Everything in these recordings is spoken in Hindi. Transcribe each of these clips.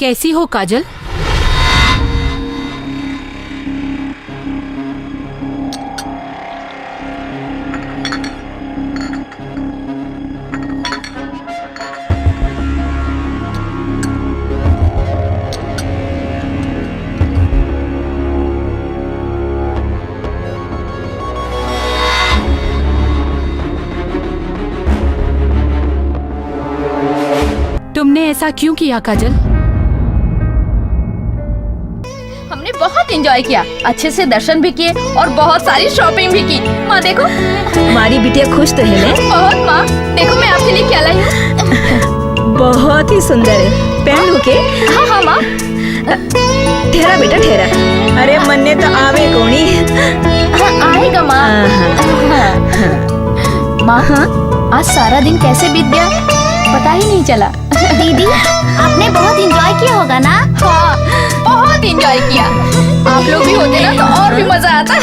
कैसी हो काजल? तुमने ऐसा क्यों किया काजल? हमने बहुत एंजॉय किया, अच्छे से दर्शन भी किए और बहुत सारी शॉपिंग भी की। माँ देखो, हमारी बिटिया खुश तो है ना? बहुत। माँ देखो मैं आपके लिए क्या लाई हूँ। बहुत ही सुंदर है, पहन लूं के? हाँ हाँ माँ। ठहरा बेटा ठहरा, अरे मन्ने तो आवे कोनी। हाँ, आएगा माँ। माँ आज सारा दिन कैसे बीत गया पता ही नहीं चला। दीदी आपने बहुत एंजॉय किया होगा ना? हाँ बहुत एंजॉय किया। आप लोग भी होते ना तो और भी मजा आता।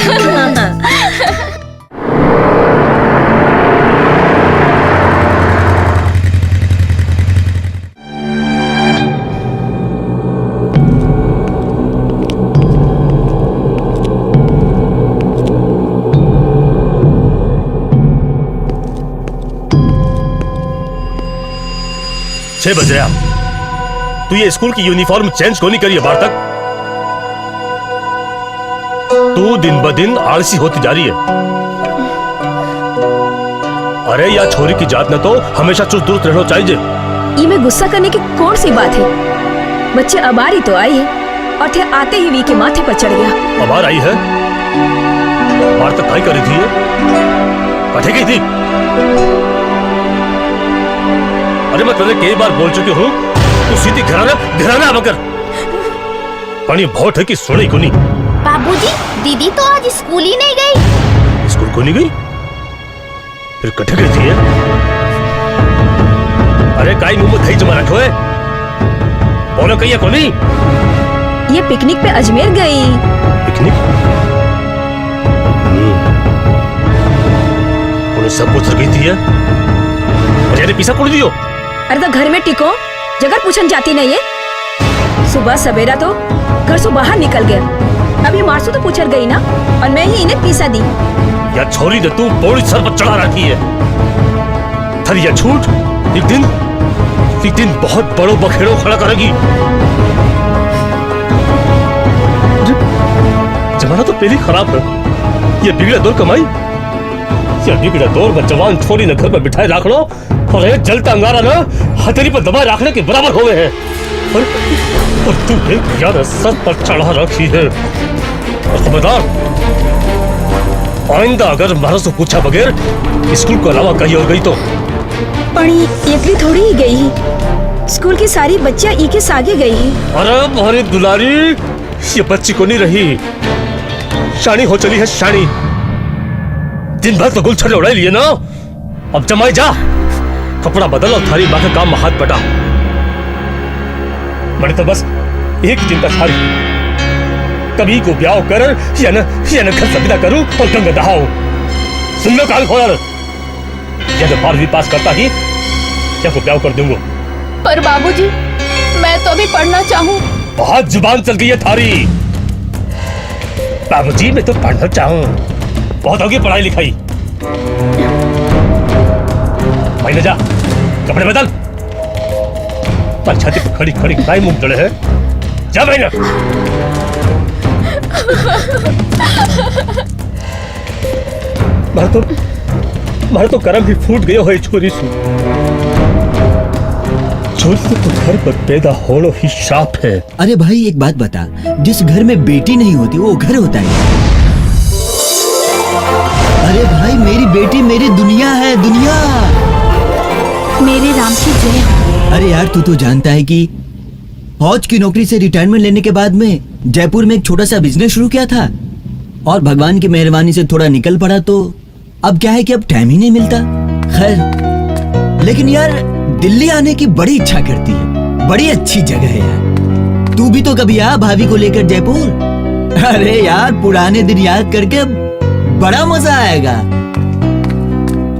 छह बज रहा। तू ये स्कूल की यूनिफॉर्म चेंज क्यों नहीं करी है बार तक? तू दिन ब दिन आलसी होती जा रही है। अरे या छोरी की जात न तो हमेशा चुस्त दुरुस्त रहना चाहिए। ये में गुस्सा करने की कौन सी बात है? बच्चे अबार ही तो आई है और थे आते ही वी के माथे पर चढ़ गया। अबार आई है? बार तक काई करी थी? कठे गई थी? अरे मैं तुझे कई बार बोल चुकी हूँ, तू सीधी घराना मगर पानी बहुत है कि सोने को नहीं। बाबूजी दीदी तो आज स्कूल ही नहीं गई। स्कूल को नहीं गई? फिर कठे गई थी? अरे काई मुंह में दही जमा रखो है, बोलो कहीं को नहीं? ये पिकनिक पे अजमेर गई। पिकनिक? उन्हें सब कुछ गई थी? अरे पीसा कुड़ दियो। अरे तो घर में टिको, जगह पूछन जाती नहीं है। सुबह सवेरा तो घर से बाहर निकल गया। अभी मारसू तो पूछर गई ना, और मैं ही इन्हें पीसा दी। या छोरी ने तू पौड़ी सर पर चढ़ा रखी है। थरी या छूट एक दिन बहुत बड़ो बखेड़ो खड़ा करेगी। जमाना तो पहले खराब है। ये बिगड़ा दौर कमाई, या बिगड़ा दौर में जवान छोरी ने घर में बिठाए रख लो और एक जलता अंगारा ना हथेली पर दबाए रखने के बराबर हो गए हैं। और तू एक यार सर पर चढ़ा रखी है। और खबरदार, आइंदा अगर महाराज से पूछा बगैर स्कूल को अलावा कहीं और गई तो। पढ़ी एकली थोड़ी ही गई, स्कूल की सारी बच्चियां ई के सागे गई। अरे भारी दुलारी, ये बच्ची को नहीं रही, शानी हो चली है शानी। दिन भर तो गुलछड़े उड़ाई लिए ना, अब जमाई जा, कपड़ा बदल और थारी माँ का काम में हाथ बटा। मैंने तो बस एक चिंता थारी, कभी को ब्याह कर या न घर से विदा करूं और गंगा दहाऊं। सुन लो काल खोर, या तो 12वीं पास करता ही या तो ब्याह कर दूंगा। पर बाबूजी मैं तो अभी पढ़ना चाहूँ। बहुत जुबान चल गई है थारी। बाबूजी मैं तो पढ़ना चाहूँ, बहुत होगी पढ़ाई लिखाई। भाई जा, कपड़े बदल। पर छाती पर खड़ी खड़ी काई मुंह जड़े है, जा भाई ना। मार तो करम ही फूट गयो है छोरी से। छोरी से तो घर पर पैदा होना ही श्राप है। अरे भाई एक बात बता, जिस घर में बेटी नहीं होती वो घर होता है? अरे भाई मेरी बेटी मेरी दुनिया है, दुनिया। मेरे राम की जय हो। अरे यार तू तो जानता है कि फौज की नौकरी से रिटायरमेंट लेने के बाद में जयपुर में एक छोटा सा बिजनेस शुरू किया था, और भगवान की मेहरबानी से थोड़ा निकल पड़ा, तो अब क्या है कि अब टाइम ही नहीं मिलता। खैर, लेकिन यार दिल्ली आने की बड़ी इच्छा करती है, बड़ी अच्छी जगह है यार। तू भी तो कभी आ भाभी को लेकर जयपुर। अरे यार पुराने दिन याद करके बड़ा मजा आएगा।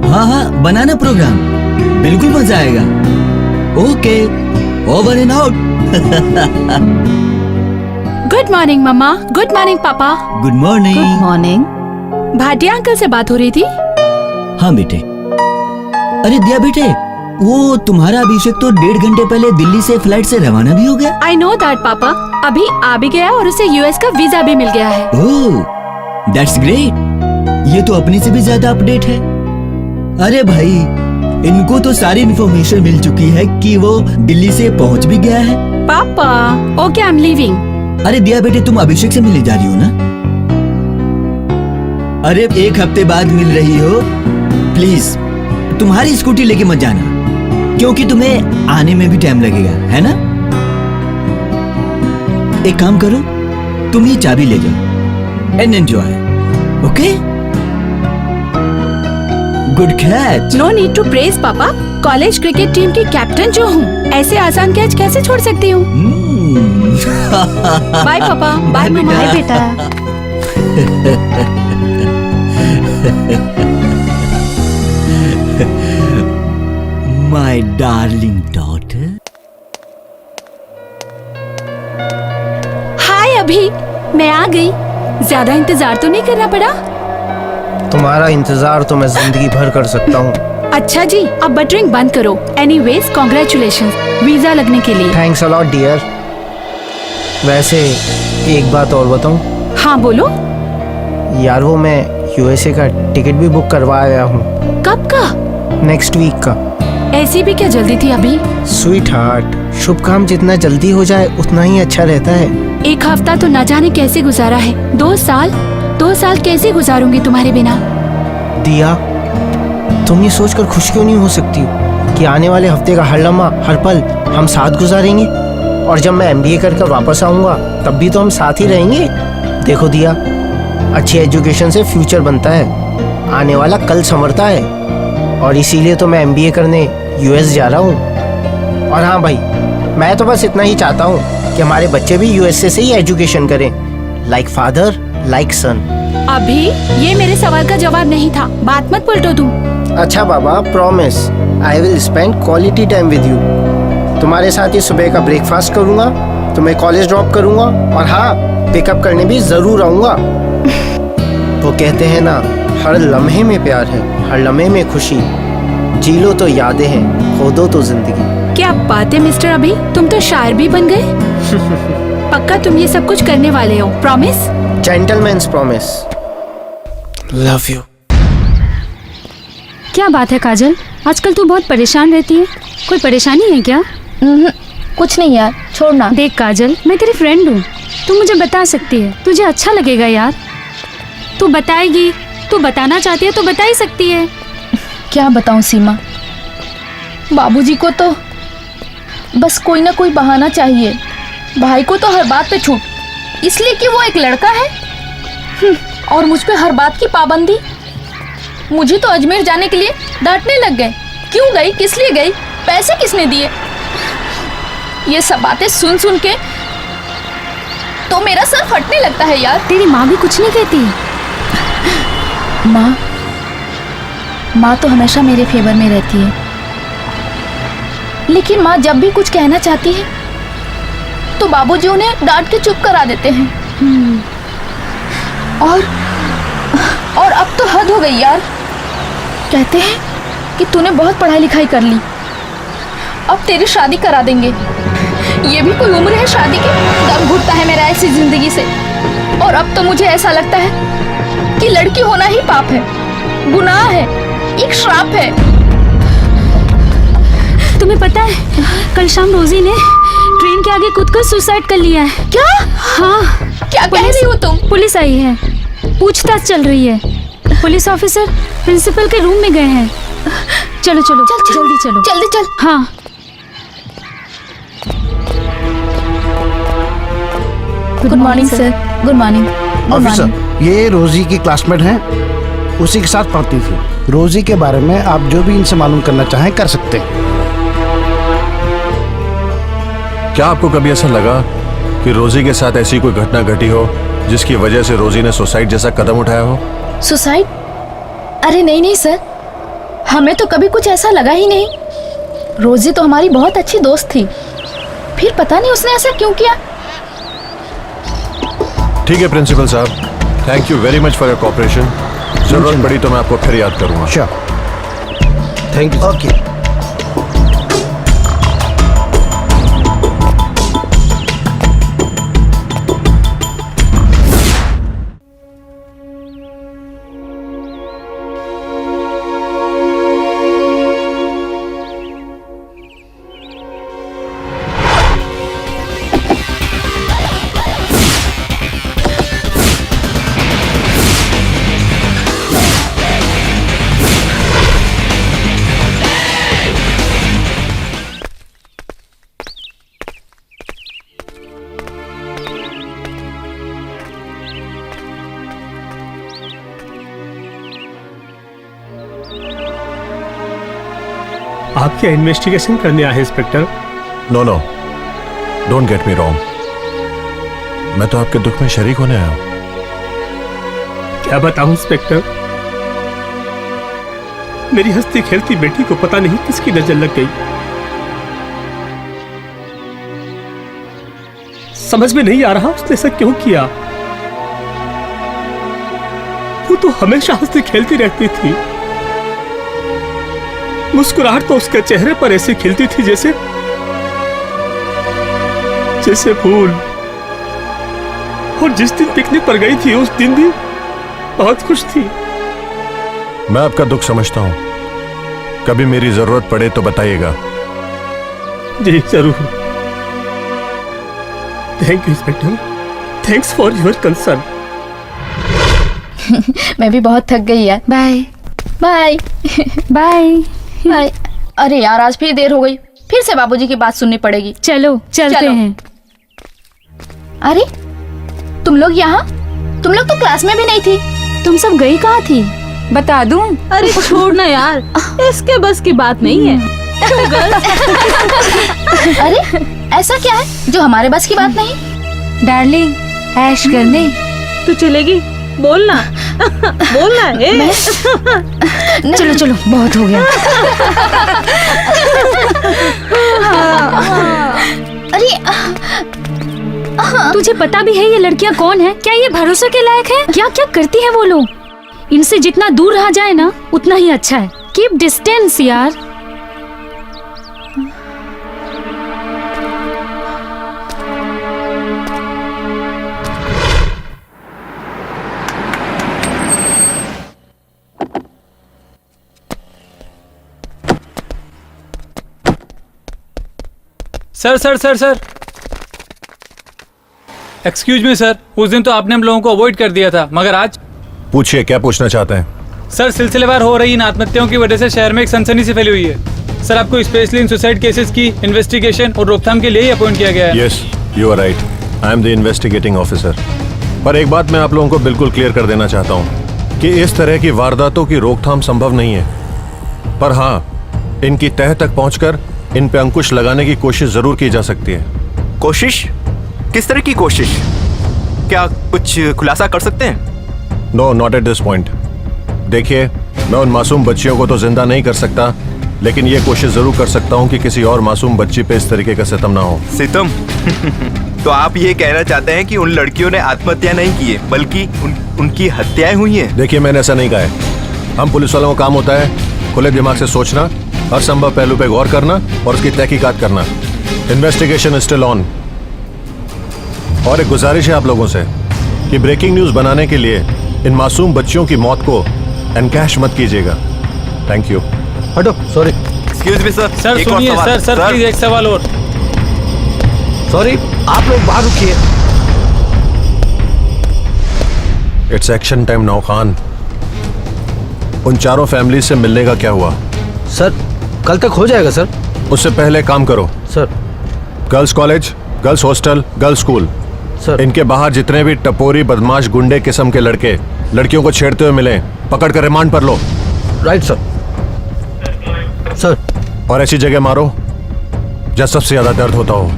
हाँ हाँ बनाना प्रोग्राम, बिल्कुल मजा आएगा। Okay, over and out. Good morning मम्मा, गुड मॉर्निंग पापा। Good morning. Morning. Bhatia uncle से बात हो रही थी। हाँ बेटे। अरे दिया बेटे, वो तुम्हारा अभिषेक तो 1.5 घंटे पहले दिल्ली से फ्लाइट से रवाना भी हो गया। आई नो दैट पापा, अभी आ भी गया और उसे यूएस का वीजा भी मिल गया है। ओह, दैट्स ग्रेट। ये तो अपने से भी ज्यादा अपडेट है। अरे भाई, इनको तो सारी इन्फॉर्मेशन मिल चुकी है कि वो दिल्ली से पहुंच भी गया है। पापा, ओके आई एम लीविंग। अरे दिया बेटे, तुम अभिषेक से मिलने जा रही हो ना? अरे 1 हफ्ते बाद मिल रही हो, प्लीज तुम्हारी स्कूटी लेके मत जाना, क्योंकि तुम्हें आने में भी टाइम लगेगा, है ना? एक काम करो, तुम ये चाबी ले जाओ and enjoy, okay? Good catch. No need to praise पापा, कॉलेज क्रिकेट टीम की कैप्टन जो हूँ, ऐसे आसान कैच कैसे छोड़ सकती हूँ? बाय पापा, बाय मम्मा। हाय बेटा। My darling daughter. हाय अभी, मैं आ गई। ज्यादा इंतजार तो नहीं करना पड़ा? तुम्हारा इंतजार तो मैं जिंदगी भर कर सकता हूँ। अच्छा जी, अब बटरिंग बंद करो। एनीवेज कॉन्ग्रेचुलेशंस वीजा लगने के लिए। Thanks a lot dear. वैसे एक बात और बताऊँ? हाँ बोलो। यार वो मैं यूएसए का टिकट भी बुक करवाया हूँ। कब का? नेक्स्ट वीक का। ऐसी भी क्या जल्दी थी अभी? स्वीट हार्ट, शुभ काम जितना जल्दी हो जाए उतना ही अच्छा रहता है। 1 हफ्ता तो न जाने कैसे गुजारा है। 2 साल कैसे गुजारूंगी तुम्हारे बिना? दिया, तुम ये सोचकर खुश क्यों नहीं हो सकती कि आने वाले हफ्ते का हर लम्हा हर पल हम साथ गुजारेंगे, और जब मैं एमबीए कर वापस आऊंगा तब भी तो हम साथ ही रहेंगे। देखो दिया, अच्छी एजुकेशन से फ्यूचर बनता है, आने वाला कल संवरता है, और इसीलिए तो मैं एमबीए करने यूएस जा रहा हूँ। और हाँ भाई, मैं तो बस इतना ही चाहता हूँ कि हमारे बच्चे भी यूएसए से ही एजुकेशन करें, लाइक फादर लाइक सन। अभी ये मेरे सवाल का जवाब नहीं था, बात मत पलटो तुम। अच्छा बाबा, promise I will spend quality time with you. तुम्हारे साथ ही सुबह का ब्रेकफास्ट करूँगा, तुम्हें कॉलेज ड्रॉप करूँगा, और हाँ, पिकअप करने भी जरूर आऊँगा। वो कहते हैं ना, हर लम्हे में प्यार है, हर लम्हे में खुशी, जी लो तो यादें हैं, खो दो तो जिंदगी। क्या बात है मिस्टर अभी, तुम तो शायर भी बन गए। पक्का तुम ये सब कुछ करने वाले हो? Promise? Gentleman's promise. Love you. क्या बात है काजल, आजकल तू बहुत परेशान रहती है, कोई परेशानी है क्या? कुछ नहीं यार, छोड़ना। देख काजल, मैं तेरी फ्रेंड हूँ, तू मुझे बता सकती है, तुझे अच्छा लगेगा यार। तू बताएगी, तू बताना चाहती है तो बता ही सकती है। क्या बताऊं सीमा, बाबूजी को तो बस कोई ना कोई बहाना चाहिए। भाई को तो हर बात पे छूट, इसलिए कि वो एक लड़का है। और मुझ पे हर बात की पाबंदी। मुझे तो अजमेर जाने के लिए डांटने लग गए। क्यों गई, किस लिए गई, पैसे किसने दिए? ये सब बातें सुन सुन के तो मेरा सर फटने लगता है यार। तेरी माँ भी कुछ नहीं कहती? माँ तो हमेशा मेरे फेवर में रहती है, लेकिन माँ जब भी कुछ कहना चाहती है तो बाबूजी उन्हें डांट के चुप करा देते हैं। और अब तो हद हो गई यार। कहते हैं कि तूने बहुत पढ़ाई लिखाई कर ली, अब तेरी शादी करा देंगे। ये भी कोई उम्र है शादी की? दम घुटता है मेरा ऐसी जिंदगी से। और अब तो मुझे ऐसा लगता है कि लड़की होना ही पाप है, गुनाह है, एक श्राप है। तुम्हें पता है, कल शाम रोजी ने ट्रेन के आगे कूदकर सुसाइड कर लिया है। क्या? हाँ। क्या कह रही हो तुम? पुलिस आई है, पूछताछ चल रही है। पुलिस ऑफिसर प्रिंसिपल के रूम में गए हैं। चलो चलो चल, जल्दी चलो। जल्दी चल। हाँ। Good morning sir. Good morning. Officer, ये रोजी की क्लासमेट हैं, उसी के साथ पढ़ती थी। रोजी के बारे में आप जो भी इनसे मालूम करना चाहें कर सकते हैं। क्या आपको कभी ऐसा लगा कि रोजी के साथ ऐसी कोई घटना घटी हो जिसकी वजह से रोजी ने सुसाइड जैसा कदम उठाया हो? सुसाइड? अरे नहीं नहीं सर, हमें तो कभी कुछ ऐसा लगा ही नहीं। रोजी तो हमारी बहुत अच्छी दोस्त थी, फिर पता नहीं उसने ऐसा क्यों किया। ठीक है प्रिंसिपल साहब, thank you very much for your cooperation. जरूरत पड़ी तो मैं आपको फिर याद करूंगा। Sure, thank you. ओके। आप क्या इन्वेस्टिगेशन करने आए हैं inspector? No no, don't get me wrong, मैं तो आपके दुख में शरीक होने आया हूं। क्या बताऊं इंस्पेक्टर, मेरी हंसती खेलती बेटी को पता नहीं किसकी नजर लग गई। समझ में नहीं आ रहा उसने ऐसा क्यों किया। वो तो हमेशा हंसती खेलती रहती थी, मुस्कुराहट तो उसके चेहरे पर ऐसी खिलती थी जैसे फूल। और जिस दिन पिकनिक पर गई थी उस दिन भी बहुत खुश थी। मैं आपका दुख समझता हूं, कभी मेरी जरूरत पड़े तो बताइएगा। जी जरूर। Thank you inspector, thanks for your concern. मैं भी बहुत थक गई यार। Bye bye bye. बाय। अरे यार आज फिर देर हो गई, फिर से बाबूजी की बात सुननी पड़ेगी। चलो चलते चलो। हैं। अरे तुम लोग यहाँ? तुम लोग तो क्लास में भी नहीं थी। तुम सब गई कहाँ थी? बता दूं? अरे छोड़ ना यार, इसके बस की बात नहीं है। अरे ऐसा क्या है जो हमारे बस की बात नहीं? डार्लिंग, ऐश करने। तू चलेगी? बोलना बोलना है। चलो चलो, बहुत हो गया। अरे तुझे पता भी है ये लड़कियां कौन है? क्या ये भरोसे के लायक है? क्या क्या करती है वो लोग? इनसे जितना दूर रहा जाए ना उतना ही अच्छा है। कीप डिस्टेंस यार। Sir sir sir sir, excuse me sir, उस दिन तो आपने हम लोगों को अवॉइड कर दिया था, मगर आज? पूछिए, क्या पूछना चाहते हैं? सर, सिलसिलेवार हो रही इन आत्महत्याओं की वजह से शहर में एक सनसनी सी फैली हुई है। सर, आपको स्पेशली इन सुसाइड केसेस की इन्वेस्टिगेशन और रोकथाम के लिए ही अपॉइंट किया गया है। Yes, you are right, I am the investigating officer. पर एक बात मैं आप लोगों को बिल्कुल क्लियर कर देना चाहता हूँ कि इस तरह की वारदातों की रोकथाम संभव नहीं है, पर हाँ, इनकी तह तक पहुंचकर इन पे अंकुश लगाने की कोशिश जरूर की जा सकती है। कोशिश? किस तरह की कोशिश? क्या कुछ खुलासा कर सकते हैं? No, not at this point. देखिए, मैं उन मासूम बच्चियों को तो जिंदा नहीं कर सकता, लेकिन ये कोशिश जरूर कर सकता हूँ कि किसी और मासूम बच्ची पे इस तरीके का सितम ना हो। सितम? तो आप ये कहना चाहते हैं कि उन लड़कियों ने आत्महत्या नहीं की है, बल्कि उनकी हत्याएं हुई हैं? देखिए, मैंने ऐसा नहीं कहा है। हम पुलिस वालों का काम होता है खुले दिमाग से सोचना, हर संभव पहलू पे गौर करना और उसकी तहकीकात करना। Investigation is still on. और एक गुजारिश है आप लोगों से कि ब्रेकिंग न्यूज बनाने के लिए इन मासूम बच्चियों की मौत को एनकैश मत कीजिएगा। Thank you. हटो, sorry. Excuse me sir, sir एक और सुनिए सवाल। सर, प्लीज एक सवाल और। सॉरी, आप लोग बाहर रुकिए। It's action time now Khan. उन चारों फैमिली से मिलने का क्या हुआ? सर, कल तक हो जाएगा सर। उससे पहले काम करो sir. Girls college, girls hostel, girls school, sir इनके बाहर जितने भी टपोरी बदमाश गुंडे किस्म के लड़के लड़कियों को छेड़ते हुए मिले, पकड़ कर रिमांड पर लो। Right sir. सर, और ऐसी जगह मारो जहाँ सबसे ज्यादा दर्द होता हो।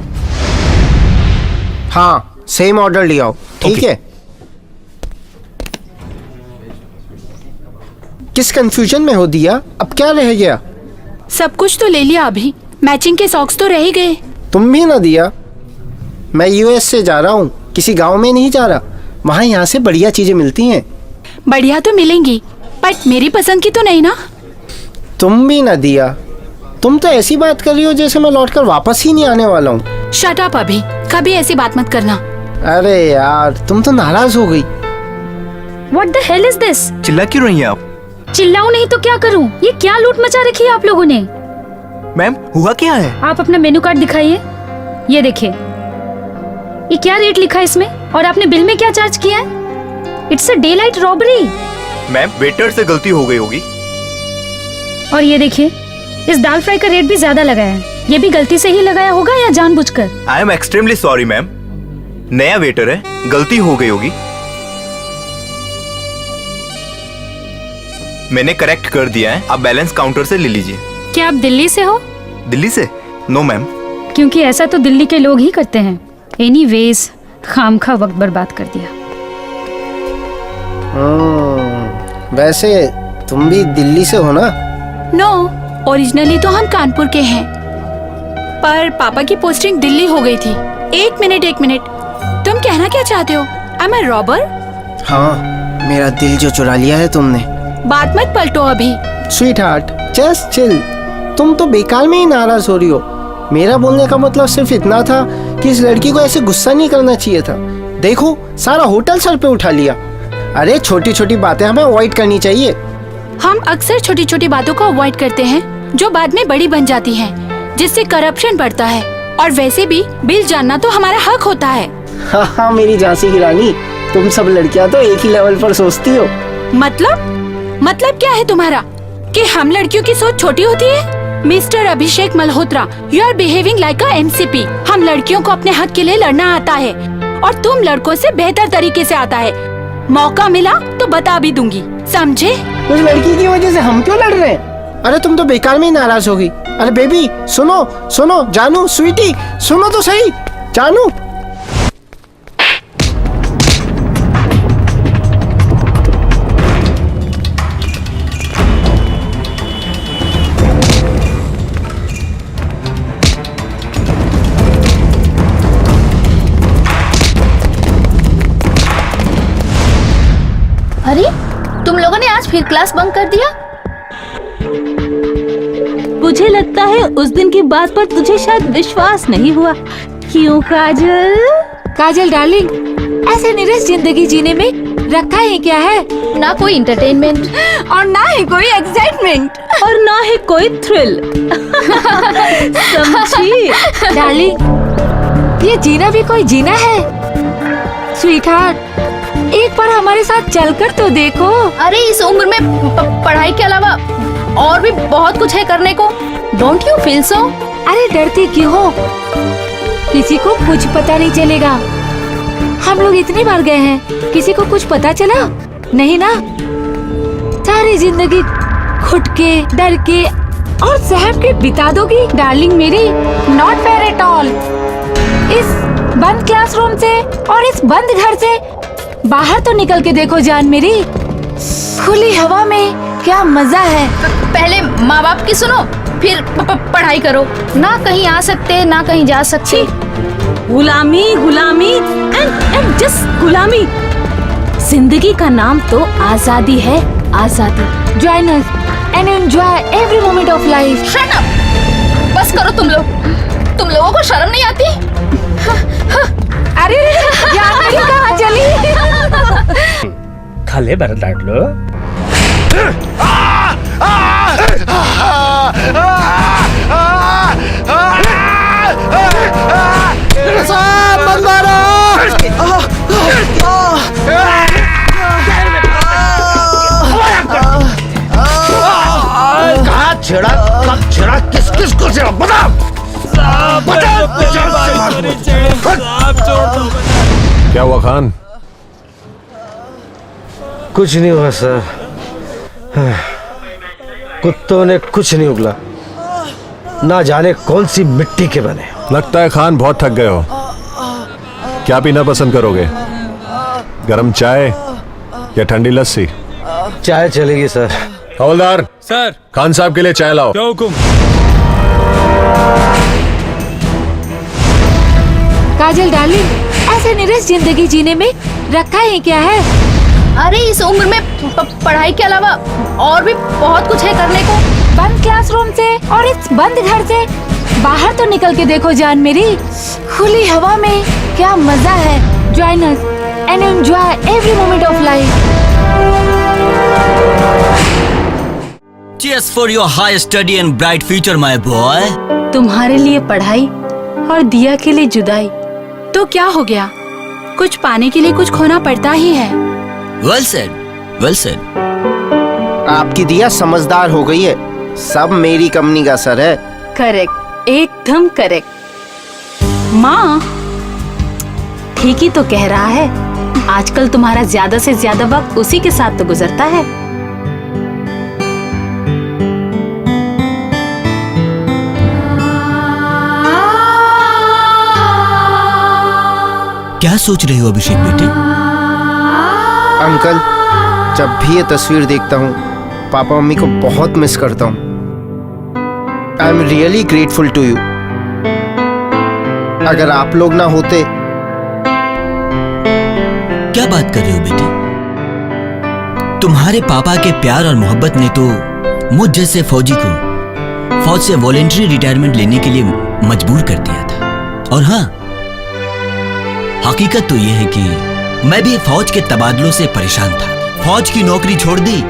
हाँ, सेम ऑर्डर लिया हो, ठीक है? किस कंफ्यूजन में हो दिया? अब क्या रह गया? सब कुछ तो ले लिया, अभी मैचिंग के सॉक्स तो रह ही गए। तुम भी ना दिया। मैं यूएस से जा रहा हूँ, किसी गांव में नहीं जा रहा। वहाँ यहाँ से बढ़िया चीजें मिलती हैं। बढ़िया तो मिलेंगी, बट मेरी पसंद की तो नहीं ना। तुम भी ना दिया, तुम तो ऐसी बात कर रही हो जैसे मैं लौटकर वापस ही नहीं आने वाला हूँ। शट अप अभी, कभी ऐसी बात मत करना। अरे यार, तुम तो नाराज हो गई। What the hell is this? चिल्ला क्यों रही हैं आप? चिल्लाऊं नहीं तो क्या करूं? ये क्या लूट मचा रखी है आप लोगों ने? मैम हुआ क्या है? आप अपना मेनू कार्ड दिखाइए। ये देखिए, ये क्या रेट लिखा है इसमें और आपने बिल में क्या चार्ज किया है? It's a day light robbery. Ma'am waiter से गलती हो गई होगी। और ये देखिए, इस दाल फ्राई का रेट भी ज्यादा लगाया है। ये भी गलती से ही लगाया होगा या जानबूझकर? I am extremely sorry ma'am, नया वेटर है, गलती हो गई होगी। मैंने करेक्ट कर दिया है, आप बैलेंस काउंटर से ले लीजिए। क्या आप दिल्ली से हो? दिल्ली से? No ma'am. क्योंकि ऐसा तो दिल्ली के लोग ही करते हैं। एनीवेज, खामखा वक्त बर्बाद कर दिया। वैसे तुम भी दिल्ली से हो ना? नो, ओरिजिनली तो हम कानपुर के हैं, पर पापा की पोस्टिंग दिल्ली हो गई थी। एक मिनट, तुम कहना क्या चाहते हो? एम आई रॉबर? हाँ, मेरा दिल जो चुरा लिया है तुमने। बात मत पलटो अभी। Sweet heart, just chill. तुम तो बेकार में ही नाराज हो रही हो। मेरा बोलने का मतलब सिर्फ इतना था कि इस लड़की को ऐसे गुस्सा नहीं करना चाहिए था। देखो, सारा होटल सर पे उठा लिया। अरे छोटी छोटी बातें हमें अवॉइड करनी चाहिए। हम अक्सर छोटी छोटी बातों को अवॉइड करते हैं जो बाद में बड़ी बन जाती हैं, जिससे करप्शन बढ़ता है। और वैसे भी बिल जानना तो हमारा हक होता है। हाँ, मेरी झांसी की रानी, तुम सब लड़कियां तो एक ही लेवल पर सोचती हो। मतलब क्या है तुम्हारा कि हम लड़कियों की सोच छोटी होती है? Mister Abhishek Malhotra, you are behaving like a MCP. हम लड़कियों को अपने हक के लिए लड़ना आता है और तुम लड़कों से बेहतर तरीके से आता है। मौका मिला तो बता भी दूंगी, समझे? उस लड़की की वजह से हम क्यों लड़ रहे हैं? अरे तुम तो बेकार में ही नाराज हो गई। अरे बेबी सुनो, जानू स्वीटी, सुनो तो सही। जानू, अरे तुम लोगों ने आज फिर क्लास बंक कर दिया? मुझे लगता है उस दिन की बात पर तुझे शायद विश्वास नहीं हुआ। क्यों काजल? काजल डार्लिंग, ऐसे निरस जिंदगी जीने में रखा ही क्या है? ना कोई इंटरटेनमेंट और ना ही कोई एक्साइटमेंट और ना ही कोई थ्रिल। समझी? डार्लिंग, ये जीना भी कोई जीना है। स्वीट हार्ट, एक बार हमारे साथ चलकर तो देखो। अरे इस उम्र में पढ़ाई के अलावा और भी बहुत कुछ है करने को। Don't you feel so? अरे डरती क्यों हो? किसी को कुछ पता नहीं चलेगा। हम लोग इतनी बार गए हैं, किसी को कुछ पता चला नहीं ना? सारी जिंदगी घुट के, डर के और सहम के बिता दोगी डार्लिंग मेरी। Not fair at all. इस बंद क्लासरूम से और इस बंद घर से बाहर तो निकल के देखो जान मेरी। खुली हवा में क्या मजा है। पहले माँ बाप की सुनो, फिर पढ़ाई करो। ना कहीं आ सकते, ना कहीं जा सकते। गुलामी एंड जस्ट गुलामी। जिंदगी का नाम तो आजादी है, आजादी। Join us and enjoy every moment of life. Shut up, बस करो तुम लोगों को शर्म नहीं आती? अरे कहाँ चली? खाले भर डांट लो। कहाँ छेड़ा किस को छेड़ा बता। क्या हुआ खान? कुछ नहीं हुआ सर। कुत्तों ने कुछ नहीं उगला, ना जाने कौन सी मिट्टी के बने। लगता है खान बहुत थक गए हो। क्या पीना पसंद करोगे, गरम चाय या ठंडी लस्सी? चाय चलेगी सर। हवलदार सर। खान साहब के लिए चाय लाओ। क्या हुकुम? काजल डार्लिंग, ऐसे निरस जिंदगी जीने में रखा ही क्या है? अरे इस उम्र में पढ़ाई के अलावा और भी बहुत कुछ है करने को। बंद क्लासरूम से और इस बंद घर से बाहर तो निकल के देखो जान मेरी, खुली हवा में क्या मजा है। Join us and enjoy every moment of life. Cheers for your high study and bright future, my boy. तुम्हारे लिए पढ़ाई और दिया के लिए जुदाई, तो क्या हो गया? कुछ पाने के लिए कुछ खोना पड़ता ही है। Well said, well said. आपकी दिया समझदार हो गई है, सब मेरी कंपनी का असर है। करेक्ट, एकदम करेक्ट। माँ ठीक ही तो कह रहा है, आजकल तुम्हारा ज्यादा से ज्यादा वक्त उसी के साथ तो गुजरता है। क्या सोच रहे हो अभिषेक बेटे? अंकल, जब भी ये तस्वीर देखता हूँ पापा मम्मी को बहुत मिस करता हूँ। I am really grateful to you. अगर आप लोग ना होते। क्या बात कर रहे हो बेटे? तुम्हारे पापा के प्यार और मोहब्बत ने तो मुझ जैसे फौजी को फौज से वॉलेंटरी रिटायरमेंट लेने के लिए मजबूर कर दिया था। और हाँ, हकीकत तो यह है कि मैं भी फौज के तबादलों से परेशान था। फौज की नौकरी छोड़ दी,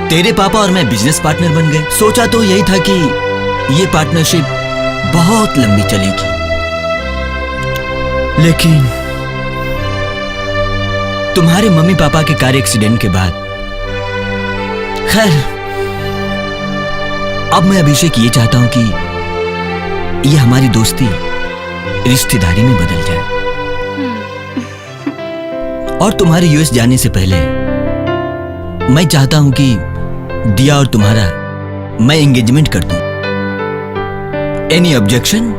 तेरे पापा और मैं बिजनेस पार्टनर बन गए। सोचा तो यही था कि ये पार्टनरशिप बहुत लंबी चलेगी, लेकिन तुम्हारे मम्मी पापा के कार एक्सीडेंट के बाद, खैर अब मैं अभिषेक ये चाहता हूं कि ये हमारी दोस्ती रिश्तेदारी में बदल जाए। और तुम्हारे यूएस जाने से पहले मैं चाहता हूं कि दिया और तुम्हारा मैं एंगेजमेंट कर दूं। Any objection?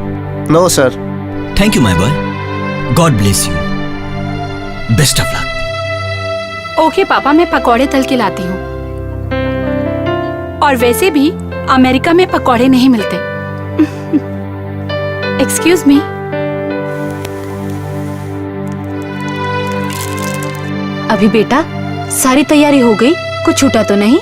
No sir. Thank you my boy, God bless you, best of luck. Okay पापा, मैं पकौड़े तल के लाती हूँ। और वैसे भी अमेरिका में पकौड़े नहीं मिलते। Excuse me. अभी बेटा सारी तैयारी हो गई, कुछ छूटा तो नहीं?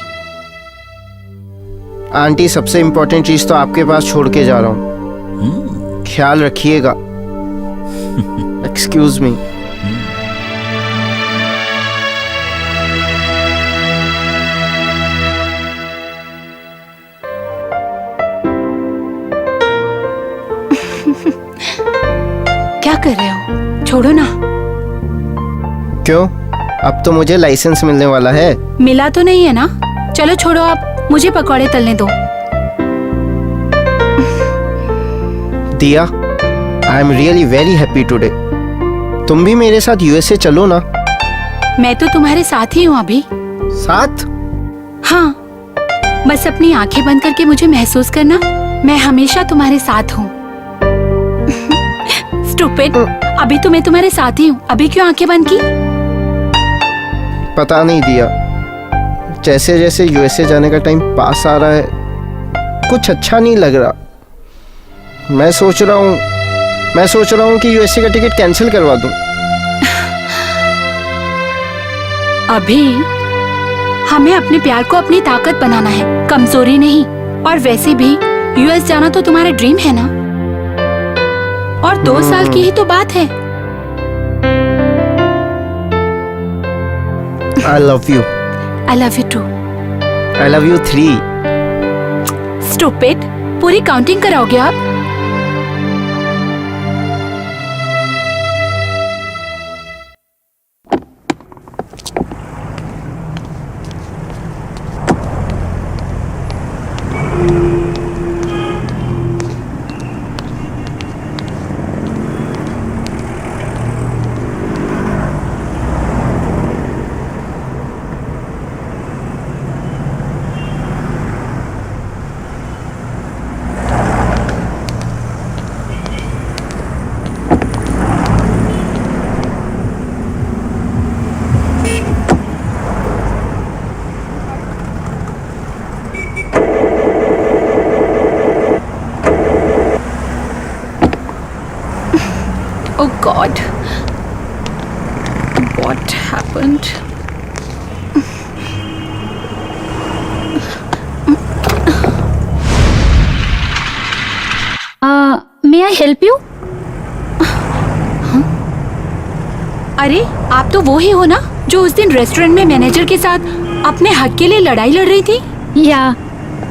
आंटी, सबसे इम्पोर्टेंट चीज तो आपके पास छोड़ के जा रहा हूँ, ख्याल रखिएगा। Excuse me. क्या कर रहे हो? छोड़ो ना। क्यों? अब तो मुझे लाइसेंस मिलने वाला है। मिला तो नहीं है ना? चलो छोड़ो, आप मुझे पकौड़े तलने दो। दिया, आई am really very happy today. तुम भी मेरे साथ यूएसए चलो ना। मैं तो तुम्हारे साथ ही हूँ अभी। साथ? हाँ, बस अपनी आंखें बंद करके मुझे महसूस करना, मैं हमेशा तुम्हारे साथ हूँ। स्टूपिड, अभी तो मैं तुम्हारे साथ ही हूँ, अभी क्यों आंखें बंद की? पता नहीं दिया, जैसे जैसे यूएसए जाने का टाइम पास आ रहा है कुछ अच्छा नहीं लग रहा। मैं सोच रहा हूँ कि यूएसए का टिकट कैंसिल करवा दूं। अभी हमें अपने प्यार को अपनी ताकत बनाना है, कमजोरी नहीं। और वैसे भी यूएस जाना तो तुम्हारा ड्रीम है ना, और 2 साल की ही तो बात है। I love you. I love you too. I love you 3. Stupid, पूरी काउंटिंग कराओगे आप? God. What happened? May I help you? अरे आप तो वो ही हो ना जो उस दिन रेस्टोरेंट में मैनेजर के साथ अपने हक के लिए लड़ाई लड़ रही थी? या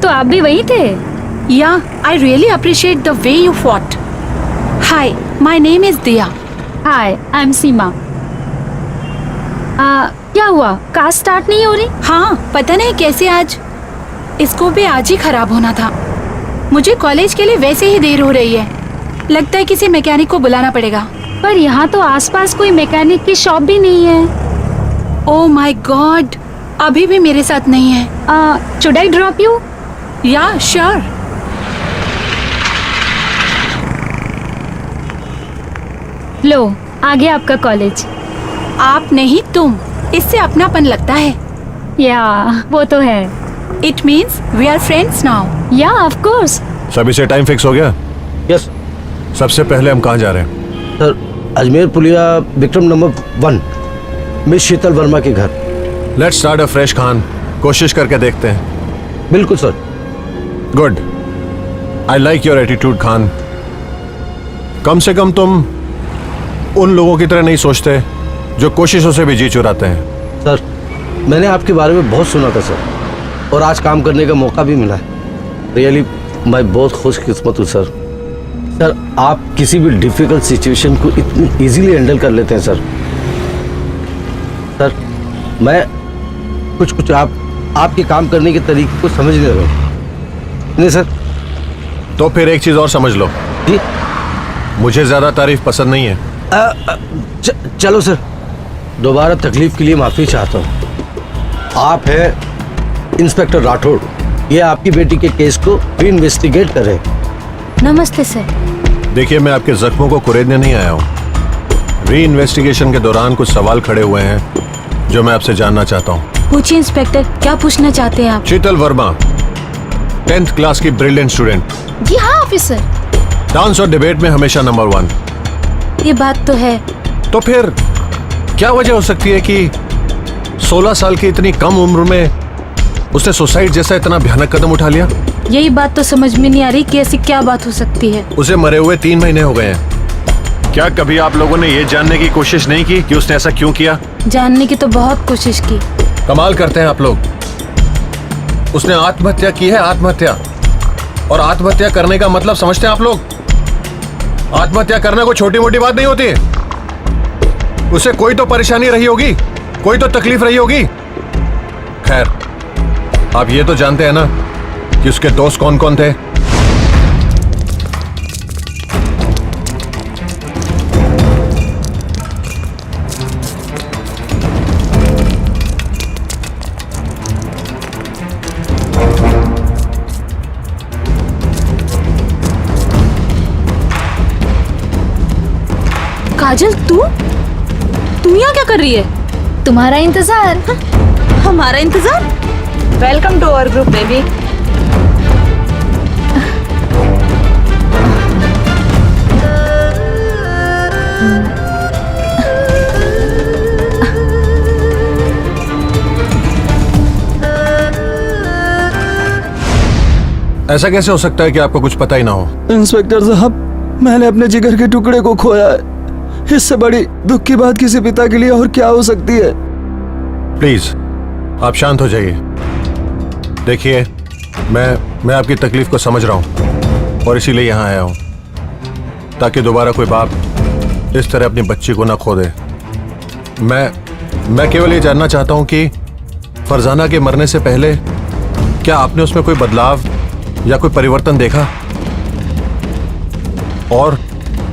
तो आप भी वही थे? Yeah, I really appreciate the way you fought. Hi, my name is Diya. Hi, I'm सीमा। क्या हुआ? कार स्टार्ट नहीं हो रही? हाँ, पता नहीं कैसे आज इसको भी आज ही खराब होना था। मुझे कॉलेज के लिए वैसे ही देर हो रही है। लगता है किसी मैकेनिक को बुलाना पड़ेगा। पर यहाँ तो आसपास कोई मैकेनिक की शॉप भी नहीं है। ओह माय गॉड, अभी भी मेरे साथ नहीं है। Should I drop you? या श्योर। लो, आ गया आपका कॉलेज। आप नहीं तुम, इससे अपनापन लगता है। या वो तो है। It means we are friends now. Yeah of course. सभी से टाइम फिक्स हो गया? यस सबसे पहले हम कहाँ जा रहे हैं? सर, अजमेर पुलिया विक्रम नंबर 1, मिस शीतल वर्मा के घर। Let's start a fresh Khan. कोशिश करके देखते हैं। बिल्कुल sir. Good, I like your attitude Khan. कम से कम तुम उन लोगों की तरह नहीं सोचते जो कोशिशों से भी जी चुराते हैं। सर, मैंने आपके बारे में बहुत सुना था सर, और आज काम करने का मौका भी मिला है। रियली मैं बहुत खुशकिस्मत हूँ सर। सर, आप किसी भी डिफिकल्ट सिचुएशन को इतनी इजीली हैंडल कर लेते हैं सर। सर, मैं कुछ आपके काम करने के तरीके को समझ नहीं रहा हूँ। नहीं सर। तो फिर एक चीज और समझ लो जी। मुझे ज्यादा तारीफ पसंद नहीं है। चलो सर, दोबारा तकलीफ के लिए माफी चाहता हूँ। आप हैं इंस्पेक्टर राठौड़, ये आपकी बेटी के केस को री इन्वेस्टिगेट कर रहे हैं। नमस्ते सर। देखिए, मैं आपके जख्मों को कुरेदने नहीं आया हूँ। री इन्वेस्टिगेशन के दौरान कुछ सवाल खड़े हुए हैं जो मैं आपसे जानना चाहता हूँ। पूछिए इंस्पेक्टर, क्या पूछना चाहते हैं आप? शीतल वर्मा 10th क्लास की ब्रिलियंट स्टूडेंट, जी हाँ ऑफिसर। डांस और डिबेट में हमेशा नंबर 1। ये बात तो है। तो फिर क्या वजह हो सकती है कि 16 साल की इतनी कम उम्र में उसने सुसाइड जैसा इतना भयानक कदम उठा लिया? यही बात तो समझ में नहीं आ रही कि ऐसी क्या बात हो सकती है। उसे मरे हुए 3 महीने हो गए हैं। क्या कभी आप लोगों ने ये जानने की कोशिश नहीं की कि उसने ऐसा क्यों किया? जानने की तो बहुत कोशिश की। कमाल करते हैं आप लोग। उसने आत्महत्या की है, आत्महत्या। और आत्महत्या करने का मतलब समझते हैं आप लोग? आत्महत्या करना कोई छोटी मोटी बात नहीं होती है। उसे कोई तो परेशानी रही होगी, कोई तो तकलीफ रही होगी। खैर, आप ये तो जानते हैं ना कि उसके दोस्त कौन कौन थे? काजल, तू यहाँ क्या कर रही है? तुम्हारा इंतजार। हमारा इंतजार? Welcome to our group baby. ऐसा कैसे हो सकता है कि आपको कुछ पता ही ना हो? इंस्पेक्टर साहब, मैंने अपने जिगर के टुकड़े को खोया है। इससे बड़ी दुख की बात किसी पिता के लिए और क्या हो सकती है? प्लीज आप शांत हो जाइए। देखिए, मैं आपकी तकलीफ को समझ रहा हूं और इसीलिए यहां आया हूं ताकि दोबारा कोई बाप इस तरह अपनी बच्ची को ना खो दे। मैं केवल ये जानना चाहता हूं कि फरजाना के मरने से पहले क्या आपने उसमें कोई बदलाव या कोई परिवर्तन देखा? और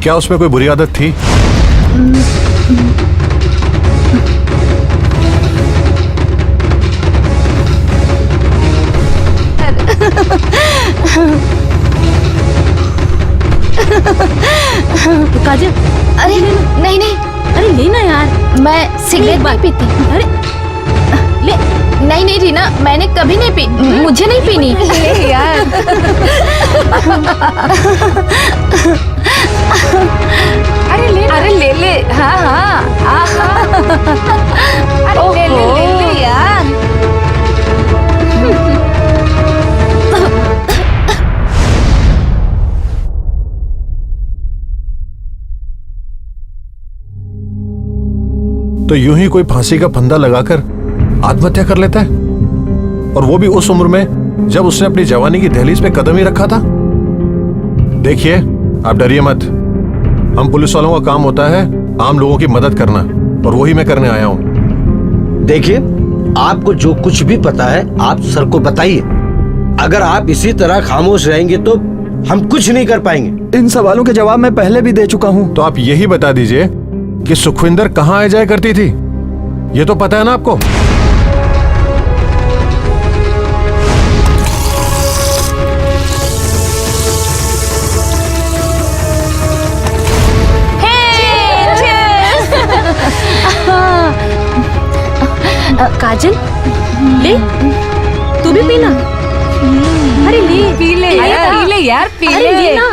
क्या उसमें कोई बुरी आदत थी? काजल, अरे नहीं नहीं, अरे लेना यार। मैं सिगरेट नहीं पीती। अरे ले। नहीं नहीं रीना, मैंने कभी नहीं पी। मुझे नहीं पीनी। ले यार। अरे ले ले। हाँ हाँ अरे ले ले यार। तो यूं ही कोई फांसी का फंदा लगाकर आत्महत्या कर लेता है, और वो भी उस उम्र में जब उसने अपनी जवानी की दहलीज पे कदम ही रखा था। देखिए, आप डरिए मत। हम पुलिस वालों का काम होता है आम लोगों की मदद करना, और वही मैं करने आया हूं। देखिए, आपको जो कुछ भी पता है आप सर को बताइए। अगर आप इसी तरह खामोश रहेंगे तो हम कुछ नहीं कर पाएंगे। इन सवालों के जवाब मैं पहले भी दे चुका हूं। तो आप यही बता दीजिए कि सुखविंदर कहाँ आ जाया करती थी, ये तो पता है ना आपको? काजल, ले तू भी पीना। अरे ले पी ले यार, पी ले यार, पी अरे ले। ले ना।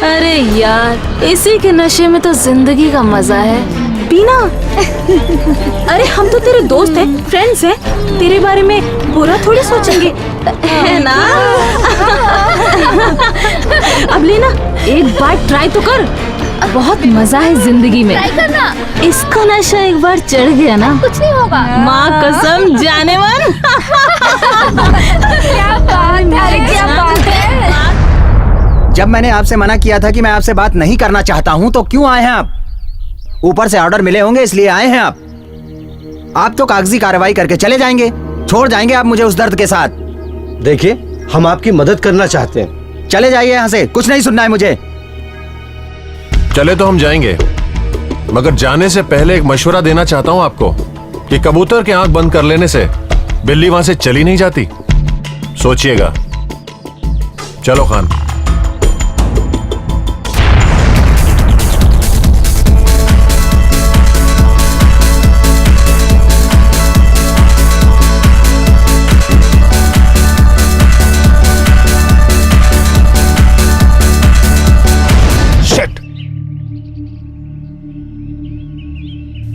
अरे यार, इसी के नशे में तो जिंदगी का मजा है। पीना। अरे हम तो तेरे दोस्त हैं, फ्रेंड्स हैं, तेरे बारे में बुरा थोड़ी सोचेंगे, है ना? अब लेना, एक बार ट्राई तो कर। बहुत मजा है जिंदगी में। ट्राई करना, इसका नशा एक बार चढ़ गया ना, कुछ नहीं होगा। माँ कसम जाने मन। क्या बात है। जब मैंने आपसे मना किया था कि मैं आपसे बात नहीं करना चाहता हूं, तो क्यों आए हैं आप? ऊपर से ऑर्डर मिले होंगे इसलिए आए हैं आप तो कागजी कार्रवाई करके चले जाएंगे, छोड़ जाएंगे आप मुझे उस दर्द के साथ। देखिए, हम आपकी मदद करना चाहते हैं। चले जाइए यहाँ से, कुछ नहीं सुनना है मुझे। चले तो हम जाएंगे, मगर जाने से पहले एक मशवरा देना चाहता हूं आपको कि कबूतर के आंख बंद कर लेने से बिल्ली वहां से चली नहीं जाती। सोचिएगा। चलो खान।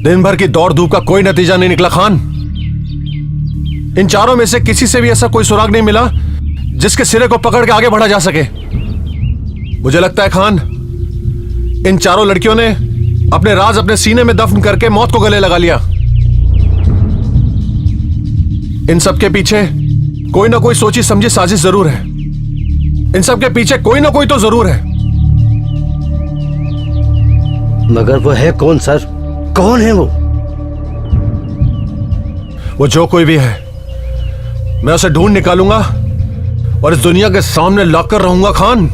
दिन भर की दौड़ धूप का कोई नतीजा नहीं निकला खान। इन चारों में से किसी से भी ऐसा कोई सुराग नहीं मिला जिसके सिरे को पकड़ के आगे बढ़ा जा सके। मुझे लगता है खान, इन चारों लड़कियों ने अपने राज अपने सीने में दफन करके मौत को गले लगा लिया। इन सब के पीछे कोई ना कोई सोची समझी साजिश जरूर है। इन सब के पीछे कोई ना कोई तो जरूर है। मगर वो है कौन सर? कौन है वो? वो जो कोई भी है, मैं उसे ढूंढ निकालूंगा और इस दुनिया के सामने लाकर रहूंगा खान।